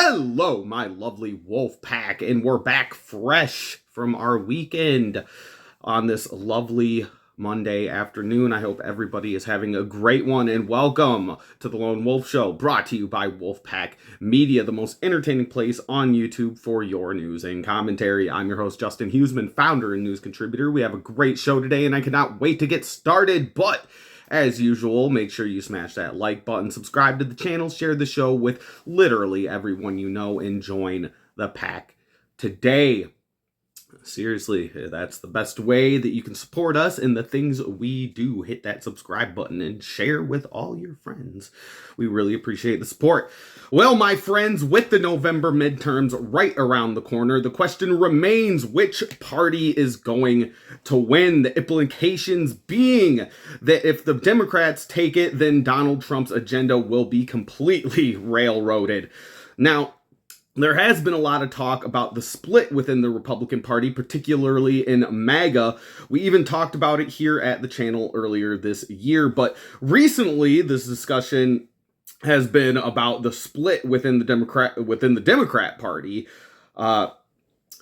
Hello, my lovely wolf pack, and we're back fresh from our weekend on this lovely Monday afternoon. I hope everybody is having a great one, and welcome to the Lone Wolf Show, brought to you by Wolfpack Media, the most entertaining place on YouTube for your news and commentary. I'm your host, Justin Huseman, founder and news contributor. We have a great show today, and I cannot wait to get started, but as usual, make sure you smash that like button, subscribe to the channel, share the show with literally everyone you know, and join the pack today. Seriously, that's the best way that you can support us in the things we do. Hit that subscribe button and share with all your friends. We really appreciate the support. Well, my friends, with the November midterms right around the corner, the question remains, which party is going to win? The implications being that if the Democrats take it, then Donald Trump's agenda will be completely railroaded. Now, there has been a lot of talk about the split within the Republican Party, particularly in MAGA. We even talked about it here at the channel earlier this year, but recently this discussion has been about the split within the Democrat Party,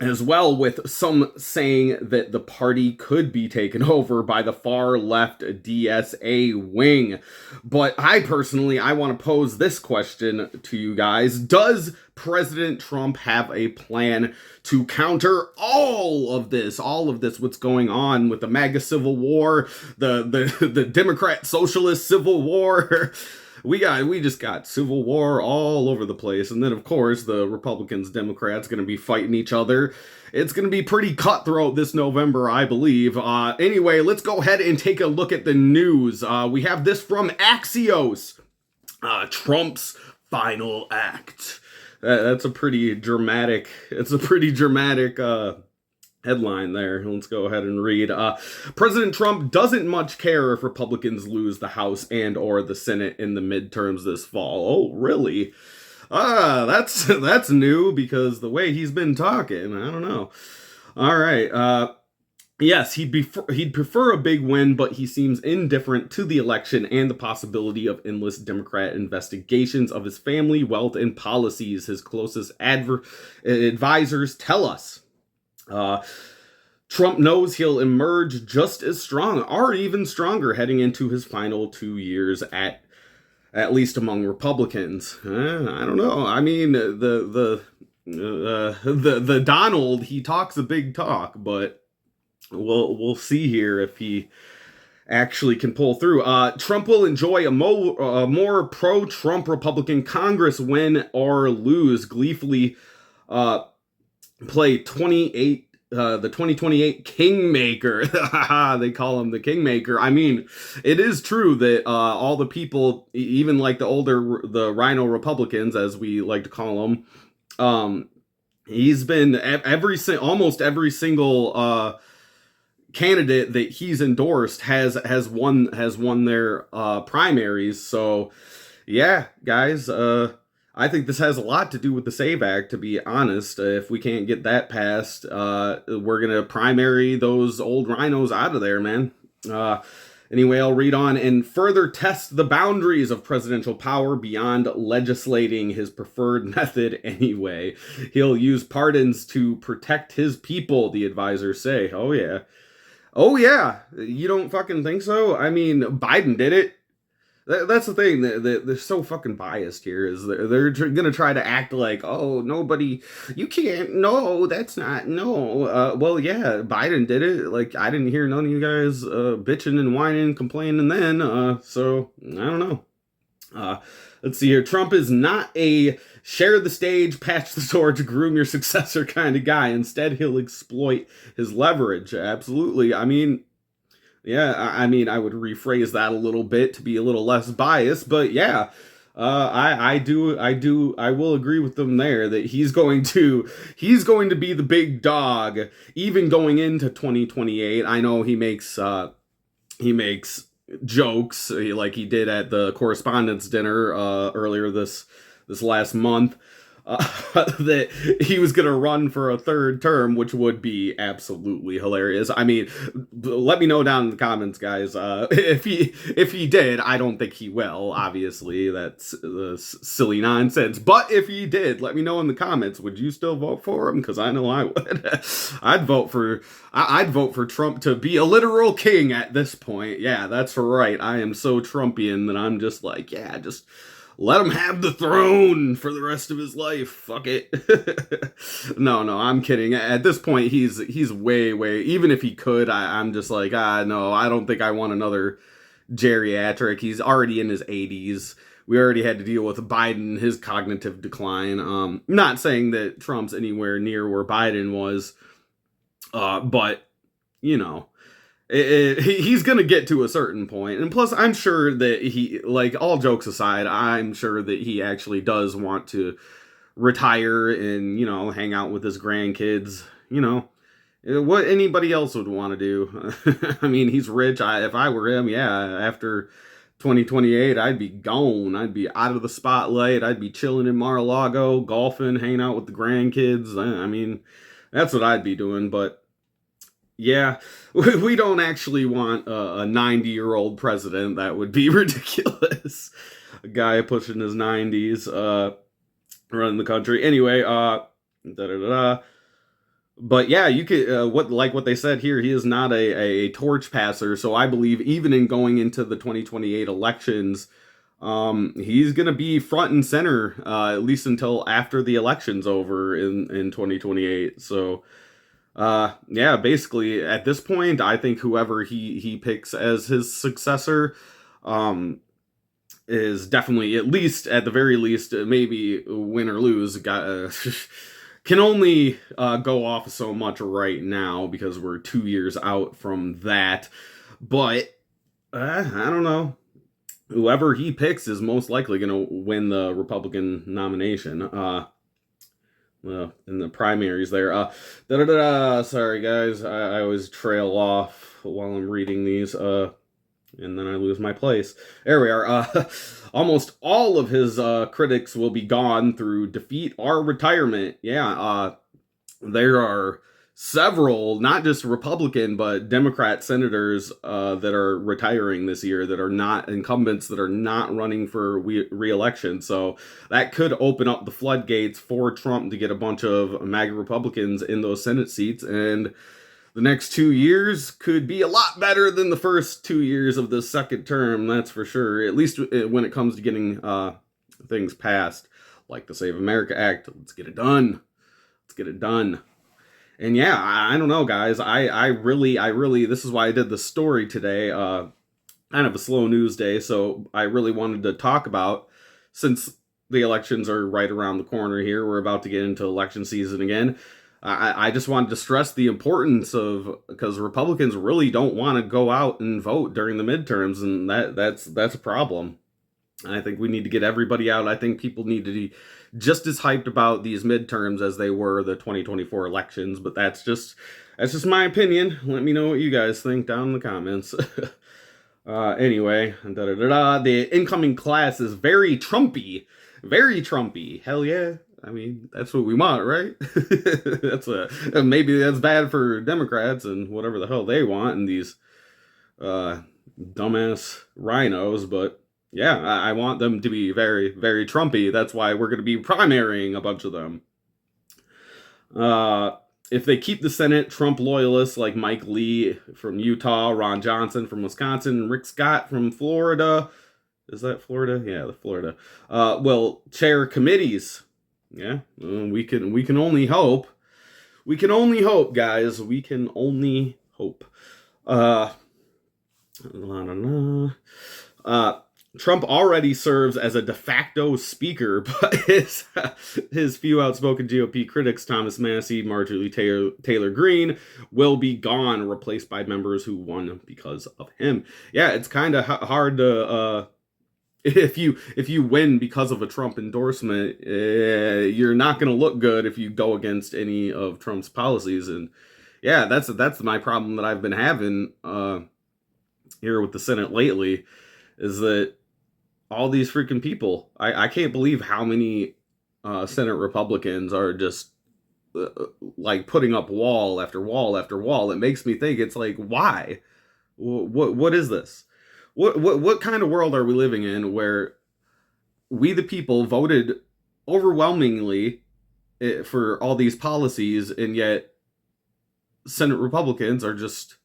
as well, with some saying that the party could be taken over by the far left DSA wing. But I want to pose this question to you guys. Does President Trump have a plan to counter all of this, what's going on with the MAGA Civil War, the Democrat Socialist Civil War? We just got civil war all over the place. And then, of course, the Republicans, Democrats going to be fighting each other. It's going to be pretty cutthroat this November, I believe. Anyway, let's go ahead and take a look at the news. We have this from Axios. Trump's final act. That's a pretty dramatic, headline there. Let's go ahead and read. President Trump doesn't much care if Republicans lose the House and or the Senate in the midterms this fall. Oh, really? That's new, because the way he's been talking, I don't know. All right. Yes, he'd prefer a big win, but he seems indifferent to the election and the possibility of endless Democrat investigations of his family, wealth, and policies, his closest advisors tell us. Trump knows he'll emerge just as strong, or even stronger, heading into his final 2 years at least among Republicans. I don't know. I mean, the Donald, he talks a big talk, but we'll see here if he actually can pull through. Trump will enjoy a more pro-Trump Republican Congress, win or lose, gleefully play the 2028 Kingmaker. They call him the Kingmaker. I mean, it is true that all the people, even like the Rhino Republicans, as we like to call them, he's been almost every single candidate that he's endorsed has won their primaries. So yeah, guys, I think this has a lot to do with the SAVE Act, to be honest. If we can't get that passed, we're going to primary those old rhinos out of there, man. Anyway, I'll read on. And further test the boundaries of presidential power beyond legislating, his preferred method anyway. He'll use pardons to protect his people, the advisors say. Oh, yeah. Oh, yeah. You don't fucking think so? I mean, Biden did it. That's the thing, they're so fucking biased here, is they're gonna try to act like, oh, nobody, you can't, no, that's not, no, well, yeah, Biden did it. Like, I didn't hear none of you guys bitching and whining, complaining then, so, I don't know. Let's see here. Trump is not a share the stage, patch the torch, groom your successor kind of guy. Instead, he'll exploit his leverage. Absolutely. I mean, yeah, I mean, I would rephrase that a little bit to be a little less biased, but yeah, I will agree with them there that he's going to be the big dog, even going into 2028. I know he makes jokes like he did at the Correspondents' Dinner earlier this last month. that he was going to run for a third term, which would be absolutely hilarious. I mean, let me know down in the comments, guys. If he did, I don't think he will. Obviously, that's silly nonsense. But if he did, let me know in the comments. Would you still vote for him? Because I know I would. I'd vote for Trump to be a literal king at this point. Yeah, that's right. I am so Trumpian that I'm just like, yeah, just let him have the throne for the rest of his life. Fuck it. No, I'm kidding. At this point, he's way. Even if he could, I'm just like, no, I don't think I want another geriatric. He's already in his 80s. We already had to deal with Biden, his cognitive decline. Not saying that Trump's anywhere near where Biden was, but you know, he's going to get to a certain point. And plus, I'm sure that he, like, all jokes aside, I'm sure that he actually does want to retire and, you know, hang out with his grandkids, you know, what anybody else would want to do. I mean, he's rich. If I were him, yeah, after 2028, I'd be gone. I'd be out of the spotlight. I'd be chilling in Mar-a-Lago, golfing, hanging out with the grandkids. I mean, that's what I'd be doing, but yeah, we don't actually want a 90-year-old president. That would be ridiculous. A guy pushing his 90s, running the country. Anyway, But yeah, you could what they said here. He is not a torch passer, so I believe even in going into the 2028 elections, he's gonna be front and center at least until after the election's over in 2028. So. Yeah, basically at this point, I think whoever he picks as his successor, is definitely, at the very least, maybe win or lose, can only go off so much right now because we're 2 years out from that. But I don't know. Whoever he picks is most likely going to win the Republican nomination. Well, in the primaries there. Sorry, guys. I always trail off while I'm reading these, and then I lose my place. There we are. Almost all of his critics will be gone through defeat or retirement. Yeah, there are several, not just Republican, but Democrat senators that are retiring this year that are not incumbents, that are not running for re-election. So that could open up the floodgates for Trump to get a bunch of MAGA Republicans in those Senate seats. And the next 2 years could be a lot better than the first 2 years of the second term, that's for sure. At least when it comes to getting things passed, like the Save America Act. Let's get it done. Let's get it done. And yeah, I don't know, guys. I really, this is why I did the story today. Kind of a slow news day, so I really wanted to talk about, since the elections are right around the corner here, we're about to get into election season again. I just wanted to stress the importance of, because Republicans really don't want to go out and vote during the midterms, and that's a problem. I think we need to get everybody out. I think people need to be just as hyped about these midterms as they were the 2024 elections, but that's just my opinion. Let me know what you guys think down in the comments. Anyway, the incoming class is very Trumpy. Very Trumpy. Hell yeah. I mean, that's what we want, right? Maybe that's bad for Democrats and whatever the hell they want and these dumbass rhinos, but yeah, I want them to be very, very Trumpy. That's why we're going to be primarying a bunch of them. If they keep the Senate, Trump loyalists like Mike Lee from Utah, Ron Johnson from Wisconsin, Rick Scott from Florida. Is that Florida? Yeah, the Florida. Will chair committees. Yeah, we can only hope. We can only hope, guys. We can only hope. Trump already serves as a de facto speaker, but his few outspoken GOP critics, Thomas Massie, Marjorie Taylor Greene, will be gone, replaced by members who won because of him. Yeah, it's kind of hard to if you win because of a Trump endorsement, you're not going to look good if you go against any of Trump's policies. And yeah, that's my problem that I've been having here with the Senate lately, is that all these freaking people, I can't believe how many Senate Republicans are just like putting up wall after wall after wall. It makes me think, it's like, why? What is this? What kind of world are we living in where we the people voted overwhelmingly for all these policies, and yet Senate Republicans are just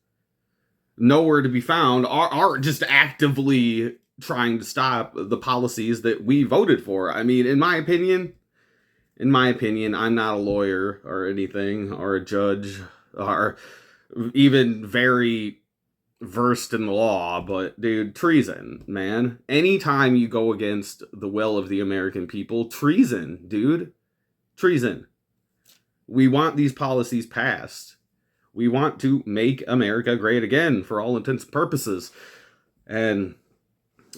nowhere to be found, are just actively trying to stop the policies that we voted for? I mean, in my opinion, I'm not a lawyer or anything, or a judge, or even very versed in the law, but dude, treason, man. Anytime you go against the will of the American people, treason, dude. Treason. We want these policies passed. We want to make America great again for all intents and purposes. And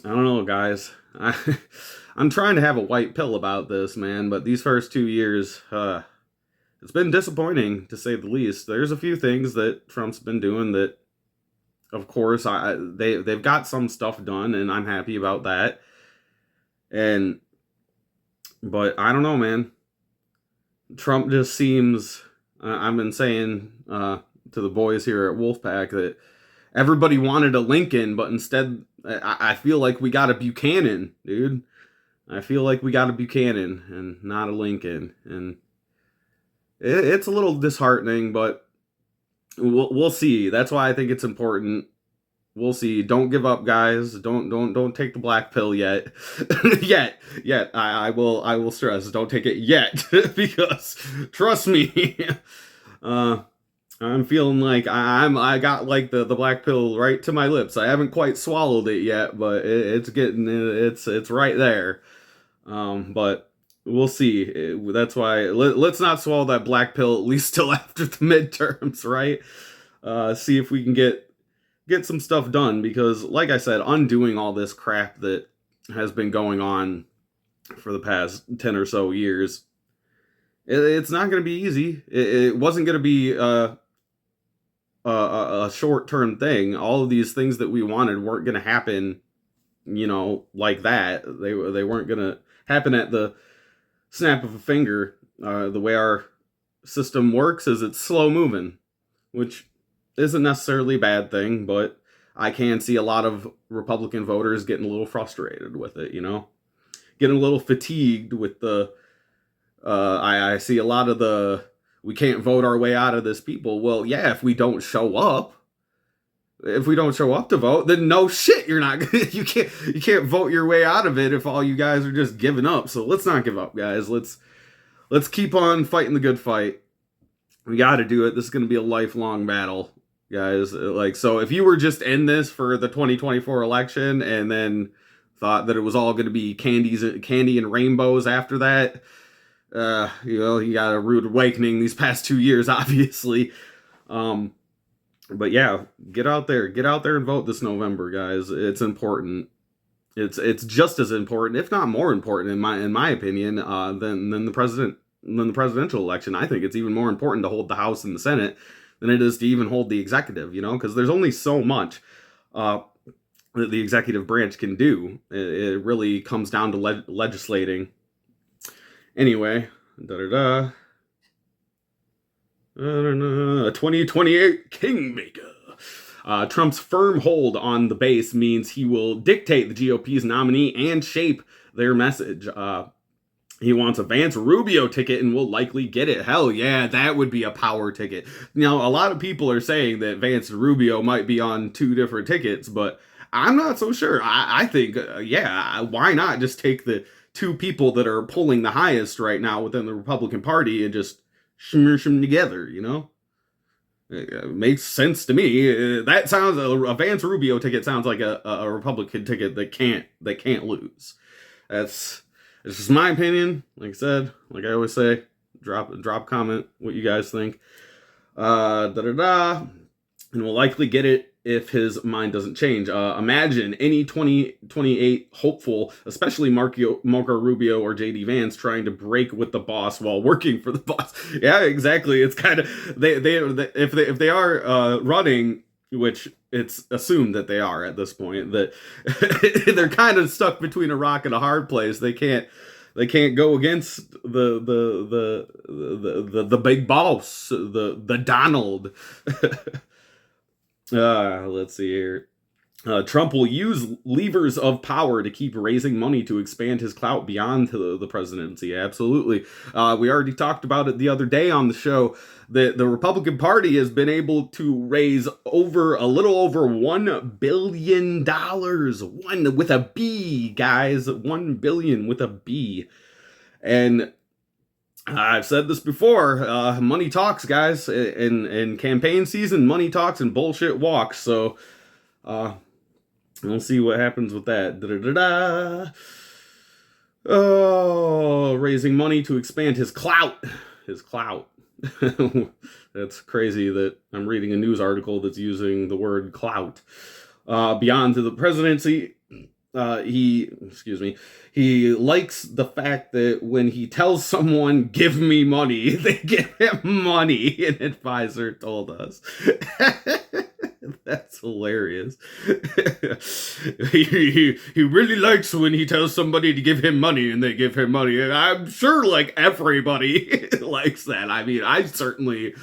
I don't know, guys. I'm trying to have a white pill about this, man, but these first 2 years, it's been disappointing, to say the least. There's a few things that Trump's been doing that, of course, they've got some stuff done, and I'm happy about that. But I don't know, man. Trump just seems, I've been saying to the boys here at Wolfpack that everybody wanted a Lincoln, but instead I feel like we got a Buchanan, dude. I feel like we got a Buchanan and not a Lincoln. And it's a little disheartening, but we'll see. That's why I think it's important. We'll see. Don't give up, guys. Don't take the black pill yet. yet. I will stress, don't take it yet, because trust me, I'm feeling like I got like the black pill right to my lips. I haven't quite swallowed it yet, but it's right there. But we'll see. That's why let's not swallow that black pill at least till after the midterms, right? See if we can get some stuff done, because like I said, undoing all this crap that has been going on for the past 10 or so years, it's not going to be easy. It wasn't going to be a short-term thing. All of these things that we wanted weren't going to happen, like that. They weren't going to happen at the snap of a finger. The way our system works is it's slow moving, which isn't necessarily a bad thing, but I can see a lot of Republican voters getting a little frustrated with it, getting a little fatigued with the, I see a lot of the, we can't vote our way out of this people. Well, yeah, if we don't show up to vote, then no shit, you're not, you can't vote your way out of it if all you guys are just giving up. So let's not give up, guys. Let's keep on fighting the good fight. We got to do it. This is going to be a lifelong battle, guys. Like, so if you were just in this for the 2024 election and then thought that it was all going to be candy and rainbows after that, you got a rude awakening these past 2 years, obviously. But yeah, get out there and vote this November, guys. It's important. It's just as important, if not more important, in my opinion, than the presidential election. I think it's even more important to hold the House and the Senate than it is to even hold the executive, because there's only so much that the executive branch can do. It really comes down to legislating. Anyway, 2028 Kingmaker. Trump's firm hold on the base means he will dictate the GOP's nominee and shape their message. He wants a Vance Rubio ticket and will likely get it. Hell yeah, that would be a power ticket. Now, a lot of people are saying that Vance Rubio might be on 2 different tickets, but I'm not so sure. I think, why not just take the 2 people that are polling the highest right now within the Republican Party and just smush them together, It makes sense to me. That sounds, a Vance Rubio ticket sounds like a Republican ticket that can't lose. It's just my opinion. Like I said, like I always say, drop comment what you guys think. And we'll likely get it if his mind doesn't change. Imagine any 2028 hopeful, especially Marco Rubio or JD Vance, trying to break with the boss while working for the boss. Yeah, exactly. It's kind of if they are running, which it's assumed that they are at this point, that they're kind of stuck between a rock and a hard place. They can't They can't go against the big boss, the Donald. Let's see here. Trump will use levers of power to keep raising money to expand his clout beyond the presidency. Absolutely. We already talked about it the other day on the show that the Republican Party has been able to raise a little over $1 billion. One with a B, guys. 1 billion with a B. And I've said this before, money talks, guys. In campaign season, money talks and bullshit walks. So, we'll see what happens with that. Da-da-da-da. Oh, raising money to expand his clout. His clout. That's crazy that I'm reading a news article that's using the word clout. Beyond to the presidency, he likes the fact that when he tells someone, give me money, they give him money, an advisor told us. That's hilarious. he really likes when he tells somebody to give him money and they give him money. And I'm sure like everybody likes that. I mean, I certainly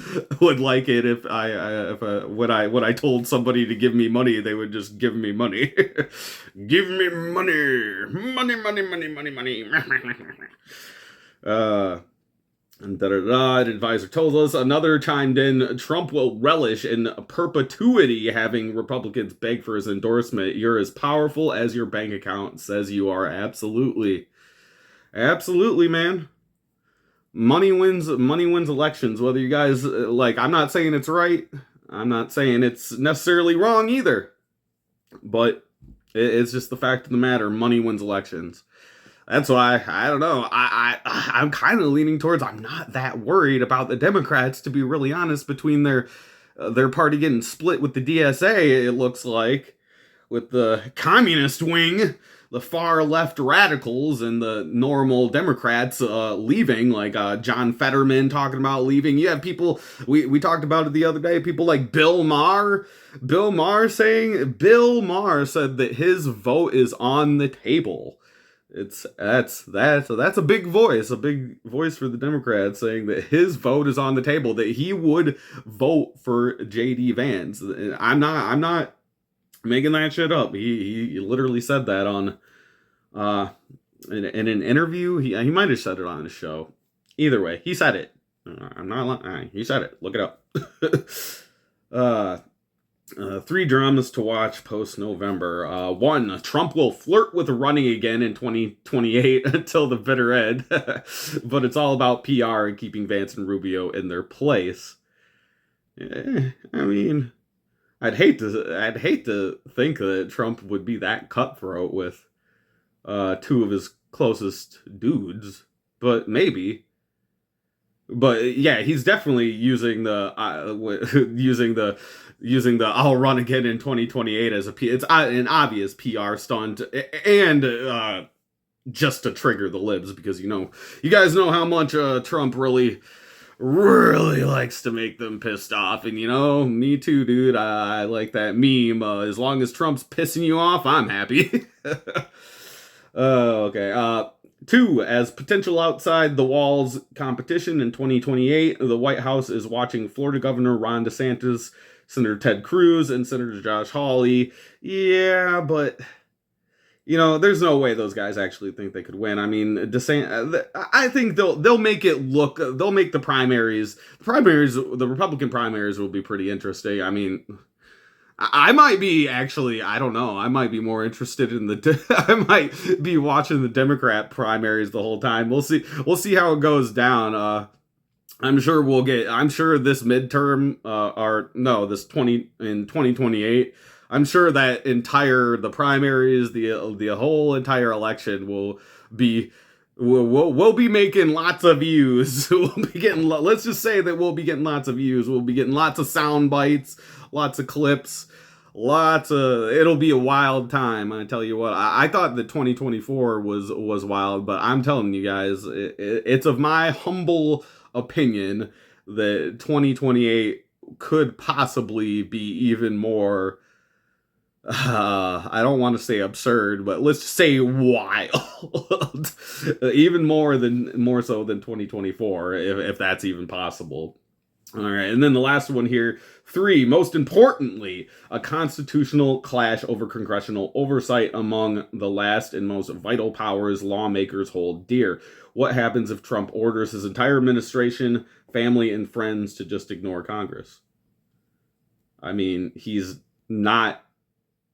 would like it if when I told somebody to give me money, they would just give me money. Give me money. Money. And an advisor told us. Another chimed in, Trump will relish in perpetuity having Republicans beg for his endorsement. You're as powerful as your bank account says you are. Absolutely. Absolutely, man. Money wins elections. Whether you guys, I'm not saying it's right. I'm not saying it's necessarily wrong either. But it's just the fact of the matter. Money wins elections. That's why, I don't know, I'm kind of leaning towards, I'm not that worried about the Democrats, to be really honest, between their party getting split with the DSA, it looks like, with the communist wing, the far left radicals, and the normal Democrats leaving, like John Fetterman talking about leaving. You have people, we talked about it the other day, people like Bill Maher said that his vote is on the table. That's a big voice for the Democrats saying that his vote is on the table, that he would vote for JD Vance. I'm not making that shit up. He literally said that on in an interview. He might have said it on his show. Either way, he said it. I'm not lying. He said it. Look it up. 3 dramas to watch post-November. 1, Trump will flirt with running again in 2028 until the bitter end. But it's all about PR and keeping Vance and Rubio in their place. I mean, I'd hate to think that Trump would be that cutthroat with 2 of his closest dudes, but maybe. But yeah, he's definitely using the I'll run again in 2028 as it's an obvious PR stunt, and just to trigger the libs, because you guys know how much Trump really likes to make them pissed off, and me too, dude. I like that meme. As long as Trump's pissing you off, I'm happy. Okay. 2, as potential outside the walls competition in 2028, the White House is watching Florida Governor Ron DeSantis, Senator Ted Cruz, and Senator Josh Hawley. Yeah, but there's no way those guys actually think they could win. I mean, I think they'll make it look. They'll make the primaries. The Republican primaries will be pretty interesting. I mean, I might be actually, I don't know. I might be more interested in I might be watching the Democrat primaries the whole time. We'll see how it goes down. I'm sure this midterm, this 2028, I'm sure that the primaries, the whole entire election we'll be making lots of views. Let's just say that we'll be getting lots of views. We'll be getting lots of sound bites, lots of clips, it'll be a wild time. I tell you what, I thought that 2024 was wild, but I'm telling you guys, it's of my humble opinion that 2028 could possibly be even more I don't want to say absurd, but let's say wild. Even more so than 2024, if that's even possible. All right, and then the last one here, 3, most importantly, a constitutional clash over congressional oversight among the last and most vital powers lawmakers hold dear. What happens if Trump orders his entire administration, family, and friends to just ignore Congress? I mean, he's not,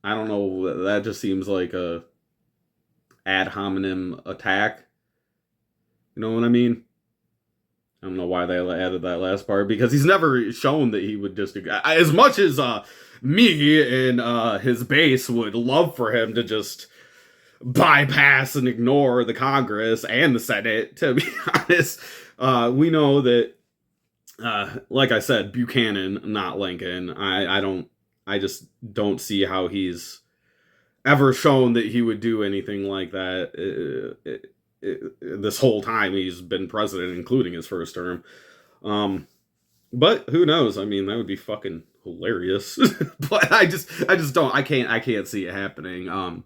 I don't know, that just seems like a ad hominem attack. You know what I mean? I don't know why they added that last part, because he's never shown that he would just, as much as me and his base would love for him to just bypass and ignore the Congress and the Senate. To be honest, we know that, like I said, Buchanan, not Lincoln. I just don't see how he's ever shown that he would do anything like that. This whole time he's been president, including his first term. But who knows? I mean, that would be fucking hilarious. But I can't see it happening.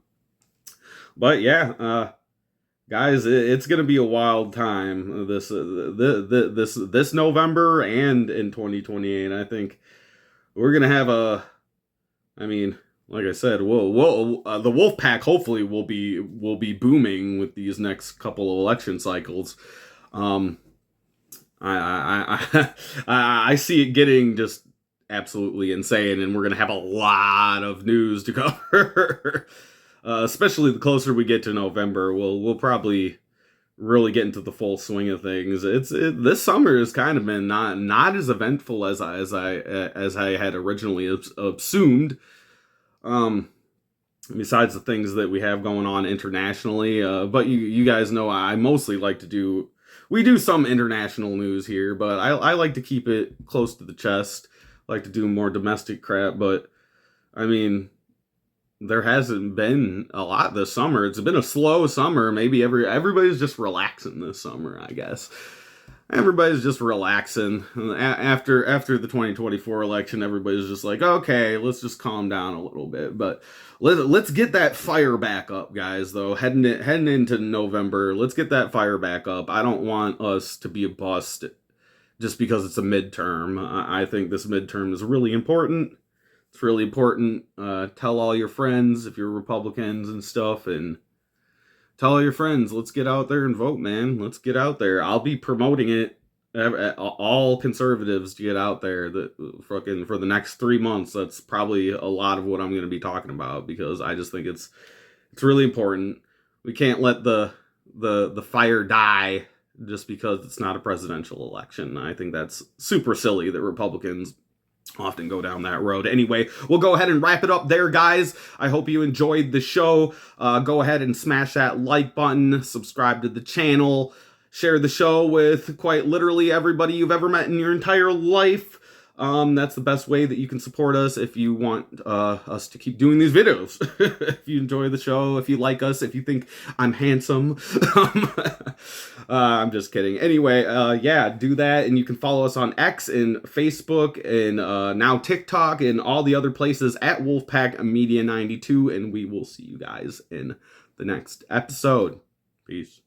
But yeah, guys, it's gonna be a wild time this November and in 2028. I think we're gonna have I mean, like I said, the Wolf Pack hopefully will be booming with these next couple of election cycles. Um, I see it getting just absolutely insane, and we're gonna have a lot of news to cover. Especially the closer we get to November, we'll probably really get into the full swing of things. This summer has kind of been not as eventful as I had originally assumed. Besides the things that we have going on internationally, but you guys know I mostly like to do. We do some international news here, but I like to keep it close to the chest. I like to do more domestic crap, but I mean, there hasn't been a lot this summer. It's been a slow summer. Maybe everybody's just relaxing this summer, I guess. Everybody's just relaxing. After the 2024 election, everybody's just like, okay, let's just calm down a little bit. But let's get that fire back up, guys, though. Heading into November, let's get that fire back up. I don't want us to be a bust just because it's a midterm. I think this midterm is really important. It's really important. Tell all your friends if you're Republicans and stuff, and tell all your friends. Let's get out there and vote, man. Let's get out there. I'll be promoting it. All conservatives to get out there. Fucking for the next 3 months. That's probably a lot of what I'm going to be talking about, because I just think it's really important. We can't let the fire die just because it's not a presidential election. I think that's super silly that Republicans often go down that road. Anyway, we'll go ahead and wrap it up there, guys. I hope you enjoyed the show. Go ahead and smash that like button, subscribe to the channel, share the show with quite literally everybody you've ever met in your entire life. That's the best way that you can support us if you want us to keep doing these videos. If you enjoy the show, if you like us, if you think I'm handsome. I'm just kidding. Anyway, yeah, do that. And you can follow us on X and Facebook and now TikTok and all the other places at Wolfpack Media 92. And we will see you guys in the next episode. Peace.